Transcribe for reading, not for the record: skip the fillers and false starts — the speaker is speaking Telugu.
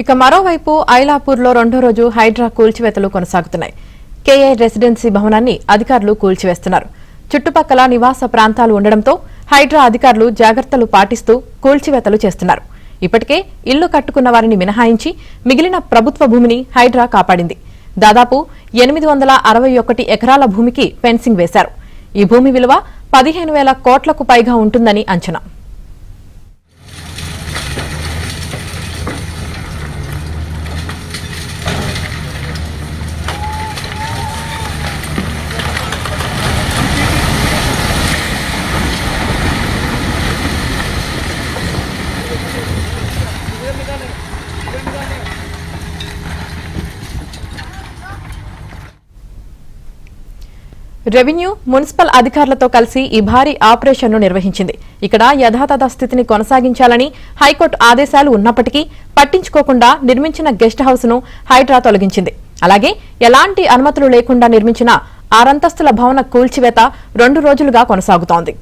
ఇక మరోవైపు ఐలాపూర్లో రెండో రోజు హైడ్రా కూల్చివేతలు కొనసాగుతున్నాయి. కేఐ రెసిడెన్సీ భవనాన్ని అధికారులు కూల్చివేస్తున్నారు. చుట్టుపక్కల నివాస ప్రాంతాలు ఉండడంతో హైడ్రా అధికారులు జాగ్రత్తలు పాటిస్తూ కూల్చివేతలు చేస్తున్నారు. ఇప్పటికే ఇల్లు కట్టుకున్న వారిని మినహాయించి మిగిలిన ప్రభుత్వ భూమిని హైడ్రా కాపాడింది. దాదాపు 861 ఎకరాల భూమికి ఫెన్సింగ్ వేశారు. ఈ భూమి విలువ 15,000 కోట్లకు పైగా ఉంటుందని అంచనా. రెవెన్యూ, మున్సిపల్ అధికారులతో కలిసి ఈ భారీ ఆపరేషన్ను నిర్వహించింది. ఇక్కడ యథాతథ స్థితిని కొనసాగించాలని హైకోర్టు ఆదేశాలు ఉన్నప్పటికీ పట్టించుకోకుండా నిర్మించిన గెస్ట్ హౌస్ ను హైడ్రా తొలగించింది. అలాగే ఎలాంటి అనుమతులు లేకుండా నిర్మించిన 6 అంతస్తుల భవన కూల్చివేత 2 రోజులుగా కొనసాగుతోంది.